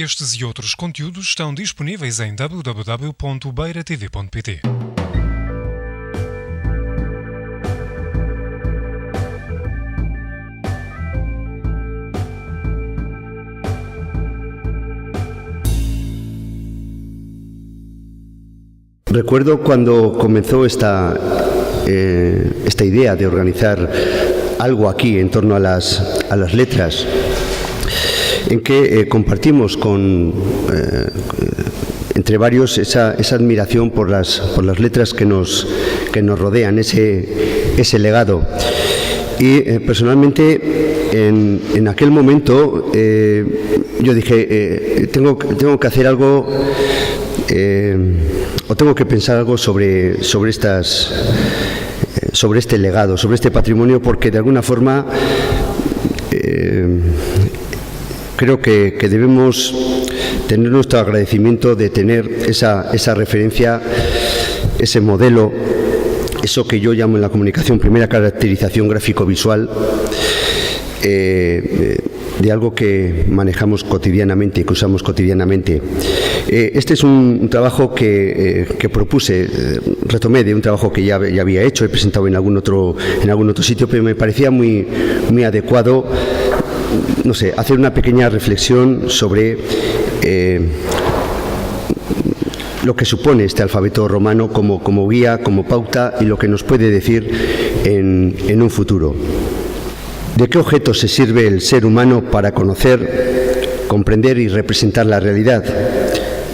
Estes e outros conteúdos estão disponíveis em www.beiratv.pt. Recuerdo cuando comenzó esta idea de organizar algo aquí en torno a las letras, en que compartimos entre varios esa admiración por las letras que nos rodean, ese legado. Y personalmente en aquel momento yo dije, tengo que hacer algo, o tengo que pensar algo sobre este legado, sobre este patrimonio, porque de alguna forma creo que debemos tener nuestro agradecimiento de tener esa referencia, ese modelo, eso que yo llamo en la comunicación primera caracterización gráfico-visual, de algo que manejamos cotidianamente, que usamos cotidianamente. Este es un trabajo que propuse, retomé de un trabajo que ya había hecho, he presentado en algún otro sitio, pero me parecía muy adecuado, no sé, hacer una pequeña reflexión sobre lo que supone este alfabeto romano como guía, como pauta, y lo que nos puede decir en un futuro. ¿De qué objeto se sirve el ser humano para conocer, comprender y representar la realidad?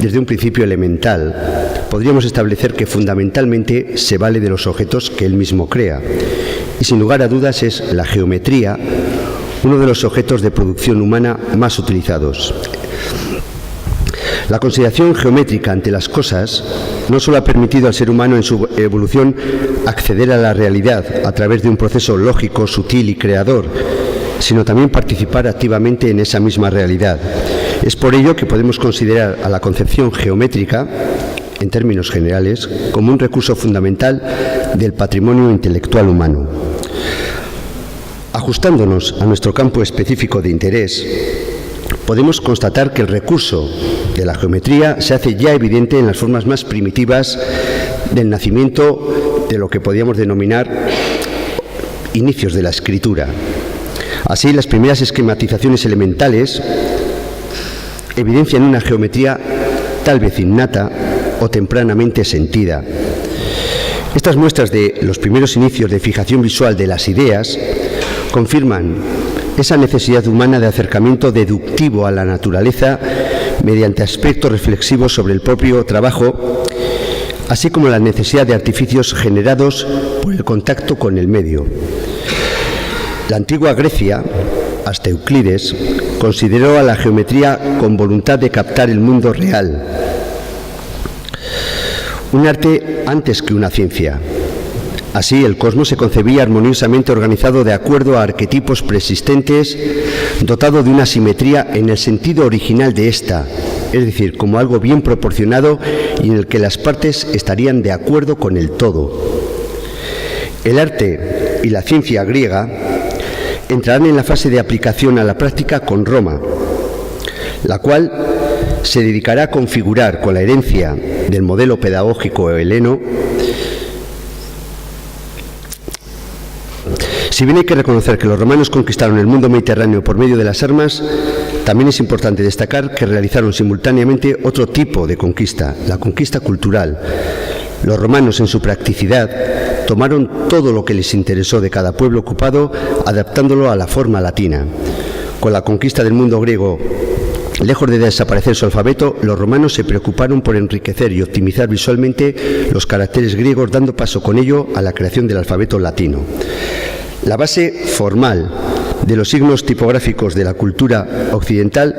Desde un principio elemental, podríamos establecer que fundamentalmente se vale de los objetos que él mismo crea. Y sin lugar a dudas es la geometría uno de los objetos de producción humana más utilizados. La consideración geométrica ante las cosas no solo ha permitido al ser humano en su evolución acceder a la realidad a través de un proceso lógico, sutil y creador, sino también participar activamente en esa misma realidad. Es por ello que podemos considerar a la concepción geométrica, en términos generales, como un recurso fundamental del patrimonio intelectual humano. Ajustándonos a nuestro campo específico de interés, podemos constatar que el recurso de la geometría se hace ya evidente en las formas más primitivas del nacimiento de lo que podríamos denominar inicios de la escritura. Así, las primeras esquematizaciones elementales evidencian una geometría tal vez innata o tempranamente sentida. Estas muestras de los primeros inicios de fijación visual de las ideas confirman esa necesidad humana de acercamiento deductivo a la naturaleza mediante aspectos reflexivos sobre el propio trabajo, así como la necesidad de artificios generados por el contacto con el medio. La antigua Grecia, hasta Euclides, consideró a la geometría con voluntad de captar el mundo real, un arte antes que una ciencia. Así, el cosmos se concebía armoniosamente organizado de acuerdo a arquetipos preexistentes, dotado de una simetría en el sentido original de ésta, es decir, como algo bien proporcionado y en el que las partes estarían de acuerdo con el todo. El arte y la ciencia griega entrarán en la fase de aplicación a la práctica con Roma, la cual se dedicará a configurar con la herencia del modelo pedagógico heleno. Si bien hay que reconocer que los romanos conquistaron el mundo mediterráneo por medio de las armas, también es importante destacar que realizaron simultáneamente otro tipo de conquista, la conquista cultural. Los romanos, en su practicidad, tomaron todo lo que les interesó de cada pueblo ocupado, adaptándolo a la forma latina. Con la conquista del mundo griego, lejos de desaparecer su alfabeto, los romanos se preocuparon por enriquecer y optimizar visualmente los caracteres griegos, dando paso con ello a la creación del alfabeto latino. La base formal de los signos tipográficos de la cultura occidental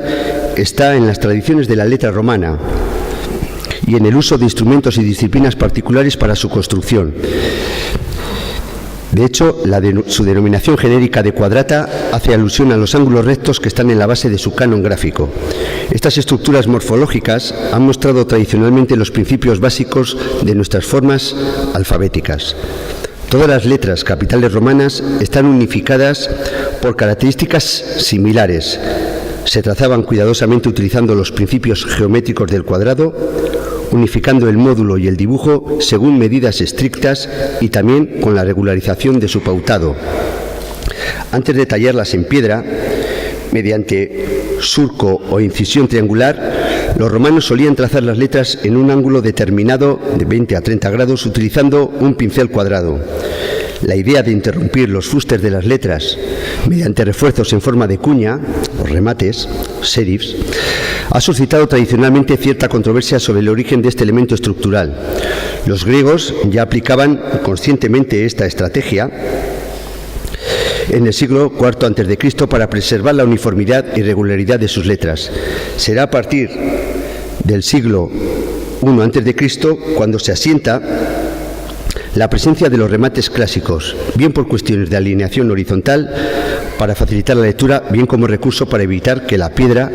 está en las tradiciones de la letra romana y en el uso de instrumentos y disciplinas particulares para su construcción. De hecho, su denominación genérica de cuadrata hace alusión a los ángulos rectos que están en la base de su canon gráfico. Estas estructuras morfológicas han mostrado tradicionalmente los principios básicos de nuestras formas alfabéticas. Todas las letras capitales romanas están unificadas por características similares, Se trazaban cuidadosamente utilizando los principios geométricos del cuadrado, unificando el módulo y el dibujo según medidas estrictas y también con la regularización de su pautado. Antes de tallarlas en piedra, mediante surco o incisión triangular, los romanos solían trazar las letras en un ángulo determinado de 20 a 30 grados utilizando un pincel cuadrado. La idea de interrumpir los fustes de las letras mediante refuerzos en forma de cuña, o remates, serifs, ha suscitado tradicionalmente cierta controversia sobre el origen de este elemento estructural. Los griegos ya aplicaban conscientemente esta estrategia en el siglo IV a.C. para preservar la uniformidad y regularidad de sus letras. Será a partir del siglo I a.C. cuando se asienta la presencia de los remates clásicos, bien por cuestiones de alineación horizontal para facilitar la lectura, bien como recurso para evitar que la piedra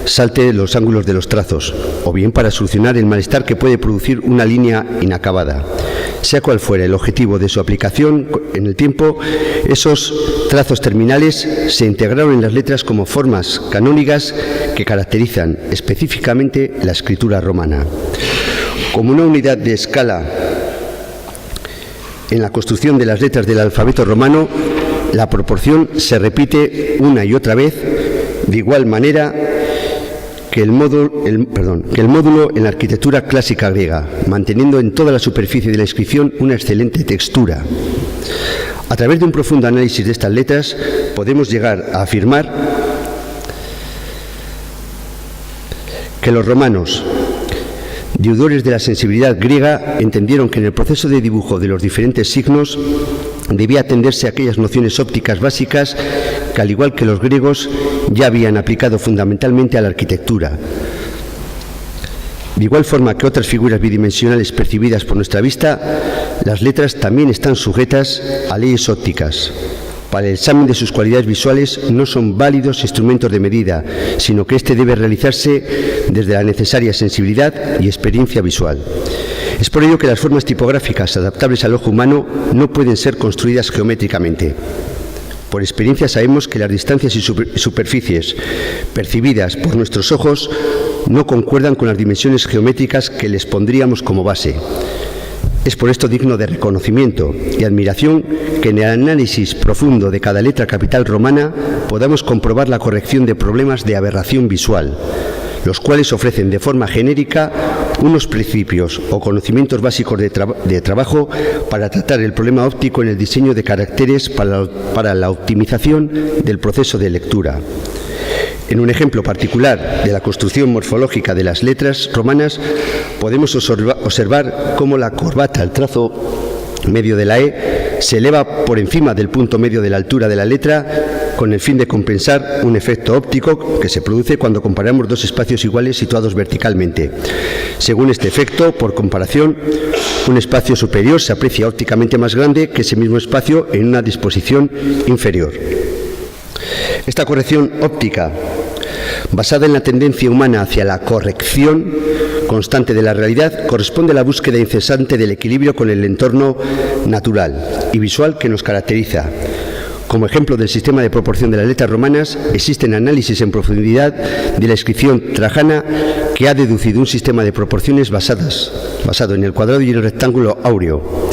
salte los ángulos de los trazos, o bien para solucionar el malestar que puede producir una línea inacabada. Sea cual fuera el objetivo de su aplicación en el tiempo, esos trazos terminales se integraron en las letras como formas canónicas que caracterizan específicamente la escritura romana. Como una unidad de escala en la construcción de las letras del alfabeto romano, la proporción se repite una y otra vez, de igual manera que el módulo en la arquitectura clásica griega, manteniendo en toda la superficie de la inscripción una excelente textura. A través de un profundo análisis de estas letras, podemos llegar a afirmar que los romanos, deudores de la sensibilidad griega, entendieron que en el proceso de dibujo de los diferentes signos debía atenderse a aquellas nociones ópticas básicas que, al igual que los griegos, ya habían aplicado fundamentalmente a la arquitectura. De igual forma que otras figuras bidimensionales percibidas por nuestra vista, las letras también están sujetas a leyes ópticas. Para el examen de sus cualidades visuales no son válidos instrumentos de medida, sino que éste debe realizarse desde la necesaria sensibilidad y experiencia visual. Es por ello que las formas tipográficas adaptables al ojo humano no pueden ser construidas geométricamente. Por experiencia sabemos que las distancias y superficies percibidas por nuestros ojos no concuerdan con las dimensiones geométricas que les pondríamos como base. Es por esto digno de reconocimiento y admiración que en el análisis profundo de cada letra capital romana podamos comprobar la corrección de problemas de aberración visual, los cuales ofrecen de forma genérica unos principios o conocimientos básicos de trabajo para tratar el problema óptico en el diseño de caracteres para la optimización del proceso de lectura. En un ejemplo particular de la construcción morfológica de las letras romanas, podemos observar cómo la corbata, el trazo medio de la E, se eleva por encima del punto medio de la altura de la letra con el fin de compensar un efecto óptico que se produce cuando comparamos dos espacios iguales situados verticalmente. Según este efecto, por comparación, un espacio superior se aprecia ópticamente más grande que ese mismo espacio en una disposición inferior. Esta corrección óptica, basada en la tendencia humana hacia la corrección constante de la realidad, corresponde a la búsqueda incesante del equilibrio con el entorno natural y visual que nos caracteriza. Como ejemplo del sistema de proporción de las letras romanas, existen análisis en profundidad de la inscripción trajana que ha deducido un sistema de proporciones basado en el cuadrado y el rectángulo áureo.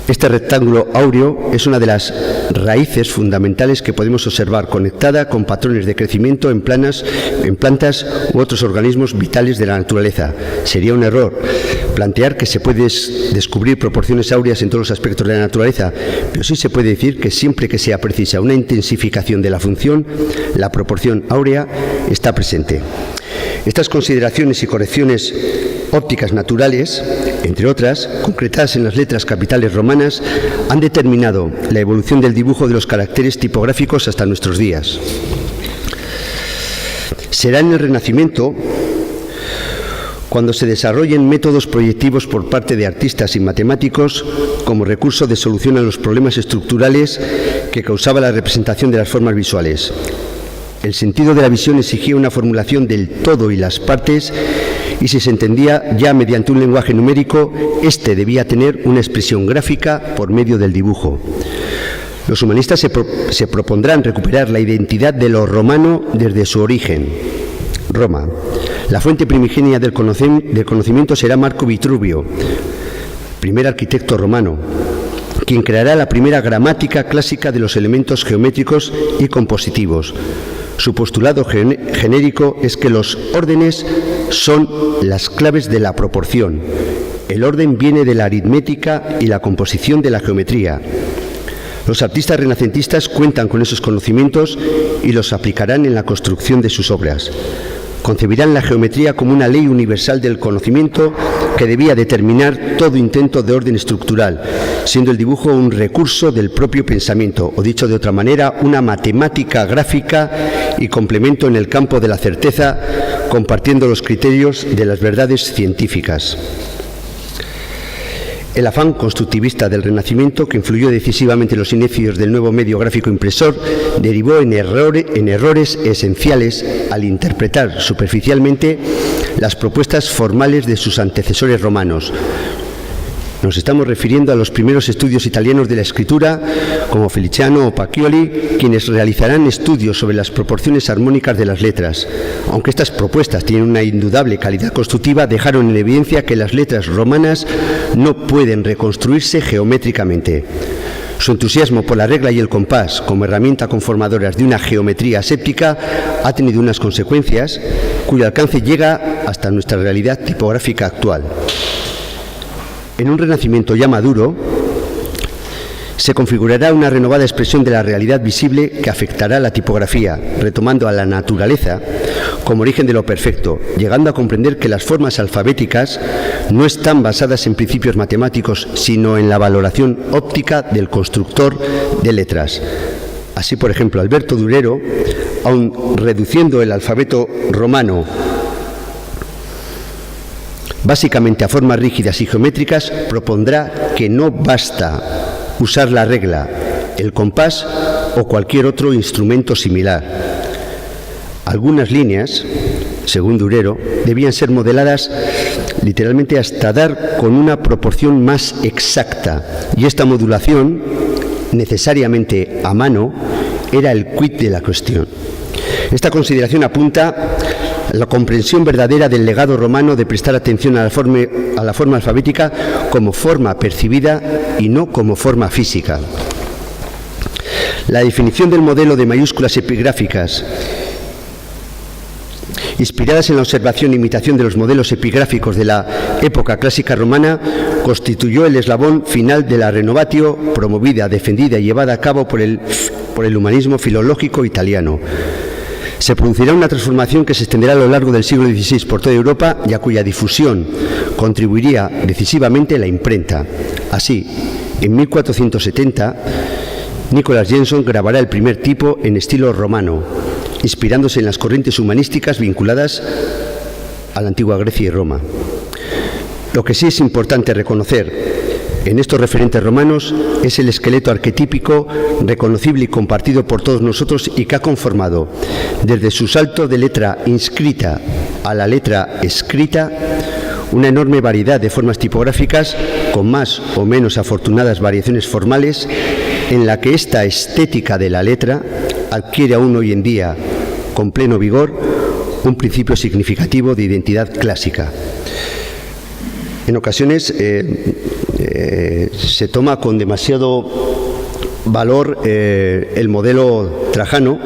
Este rectángulo áureo es una de las raíces fundamentales que podemos observar conectada con patrones de crecimiento en plantas u otros organismos vitales de la naturaleza. Sería un error plantear que se puede descubrir proporciones áureas en todos los aspectos de la naturaleza, pero sí se puede decir que siempre que sea precisa una intensificación de la función, la proporción áurea está presente. Estas consideraciones y correcciones ópticas naturales, entre otras, concretadas en las letras capitales romanas, han determinado la evolución del dibujo de los caracteres tipográficos hasta nuestros días. Será en el Renacimiento cuando se desarrollen métodos proyectivos por parte de artistas y matemáticos como recurso de solución a los problemas estructurales que causaba la representación de las formas visuales. El sentido de la visión exigía una formulación del todo y las partes, y si se entendía ya mediante un lenguaje numérico, éste debía tener una expresión gráfica por medio del dibujo. Los humanistas se propondrán recuperar la identidad de lo romano desde su origen, Roma. La fuente primigenia del conocimiento será Marco Vitruvio, primer arquitecto romano, quien creará la primera gramática clásica de los elementos geométricos y compositivos. Su postulado genérico es que los órdenes son las claves de la proporción. El orden viene de la aritmética y la composición de la geometría. Los artistas renacentistas cuentan con esos conocimientos y los aplicarán en la construcción de sus obras. Concebirán la geometría como una ley universal del conocimiento que debía determinar todo intento de orden estructural, siendo el dibujo un recurso del propio pensamiento, o dicho de otra manera, una matemática gráfica y complemento en el campo de la certeza, compartiendo los criterios de las verdades científicas. El afán constructivista del Renacimiento, que influyó decisivamente en los inicios del nuevo medio gráfico impresor, derivó en errores esenciales al interpretar superficialmente las propuestas formales de sus antecesores romanos. Nos estamos refiriendo a los primeros estudios italianos de la escritura, como Feliciano o Pacioli, quienes realizarán estudios sobre las proporciones armónicas de las letras. Aunque estas propuestas tienen una indudable calidad constructiva, dejaron en evidencia que las letras romanas no pueden reconstruirse geométricamente. Su entusiasmo por la regla y el compás como herramienta conformadoras de una geometría aséptica ha tenido unas consecuencias cuyo alcance llega hasta nuestra realidad tipográfica actual. En un Renacimiento ya maduro, se configurará una renovada expresión de la realidad visible que afectará a la tipografía, retomando a la naturaleza como origen de lo perfecto, llegando a comprender que las formas alfabéticas no están basadas en principios matemáticos, sino en la valoración óptica del constructor de letras. Así, por ejemplo, Alberto Durero, aun reduciendo el alfabeto romano básicamente a formas rígidas y geométricas, propondrá que no basta usar la regla, el compás o cualquier otro instrumento similar. Algunas líneas, según Durero, debían ser modeladas literalmente hasta dar con una proporción más exacta, y esta modulación, necesariamente a mano, era el quid de la cuestión. Esta consideración apunta a la comprensión verdadera del legado romano de prestar atención a la forma alfabética como forma percibida y no como forma física. La definición del modelo de mayúsculas epigráficas, inspiradas en la observación e imitación de los modelos epigráficos de la época clásica romana, constituyó el eslabón final de la renovatio promovida, defendida y llevada a cabo por el humanismo filológico italiano. Se producirá una transformación que se extenderá a lo largo del siglo XVI por toda Europa y a cuya difusión contribuiría decisivamente la imprenta. Así, en 1470, Nicholas Jenson grabará el primer tipo en estilo romano, inspirándose en las corrientes humanísticas vinculadas a la antigua Grecia y Roma. Lo que sí es importante reconocer en estos referentes romanos es el esqueleto arquetípico, reconocible y compartido por todos nosotros y que ha conformado, desde su salto de letra inscrita a la letra escrita, una enorme variedad de formas tipográficas con más o menos afortunadas variaciones formales, en la que esta estética de la letra adquiere aún hoy en día, con pleno vigor, un principio significativo de identidad clásica. En ocasiones se toma con demasiado valor el modelo Trajano,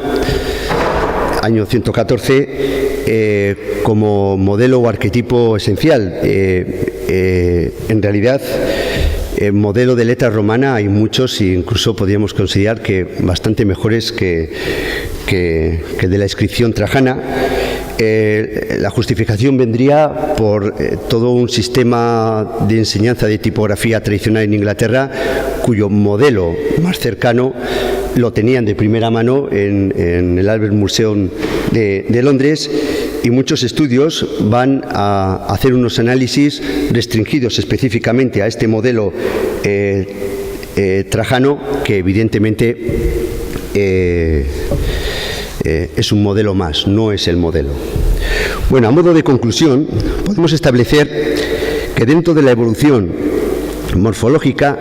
año 114, como modelo o arquetipo esencial. En realidad, modelo de letra romana hay muchos, e incluso podríamos considerar que bastante mejores que de la inscripción trajana. La justificación vendría por todo un sistema de enseñanza de tipografía tradicional en Inglaterra, cuyo modelo más cercano lo tenían de primera mano en el Albert Museum de Londres, y muchos estudios van a hacer unos análisis restringidos específicamente a este modelo trajano, que evidentemente es un modelo más, no es el modelo. Bueno, a modo de conclusión, podemos establecer que dentro de la evolución morfológica,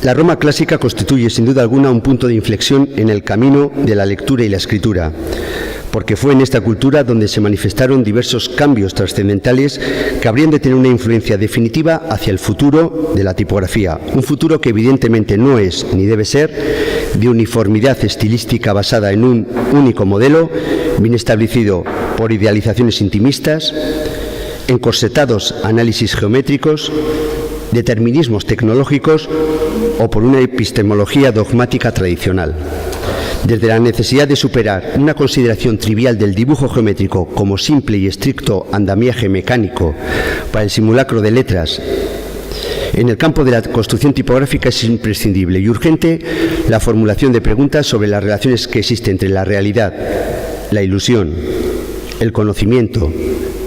La Roma clásica constituye sin duda alguna un punto de inflexión en el camino de la lectura y la escritura, porque fue en esta cultura donde se manifestaron diversos cambios trascendentales que habrían de tener una influencia definitiva hacia el futuro de la tipografía, un futuro que evidentemente no es ni debe ser de uniformidad estilística basada en un único modelo, bien establecido por idealizaciones intimistas, encorsetados análisis geométricos, determinismos tecnológicos o por una epistemología dogmática tradicional. Desde la necesidad de superar una consideración trivial del dibujo geométrico como simple y estricto andamiaje mecánico para el simulacro de letras, en el campo de la construcción tipográfica es imprescindible y urgente la formulación de preguntas sobre las relaciones que existen entre la realidad, la ilusión, el conocimiento,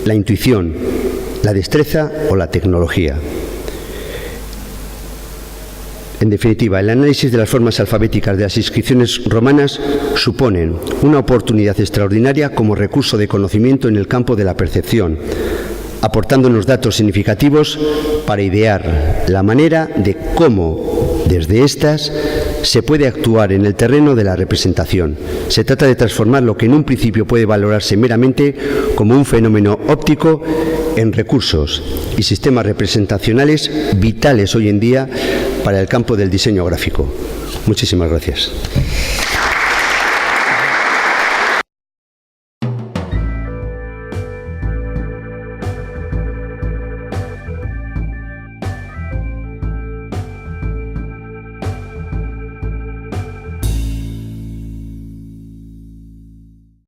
la intuición, la destreza o la tecnología. En definitiva, el análisis de las formas alfabéticas de las inscripciones romanas suponen una oportunidad extraordinaria como recurso de conocimiento en el campo de la percepción, aportándonos datos significativos para idear la manera de cómo, desde estas, se puede actuar en el terreno de la representación. Se trata de transformar lo que en un principio puede valorarse meramente como un fenómeno óptico en recursos y sistemas representacionales vitales hoy en día para el campo del diseño gráfico. Muchísimas gracias.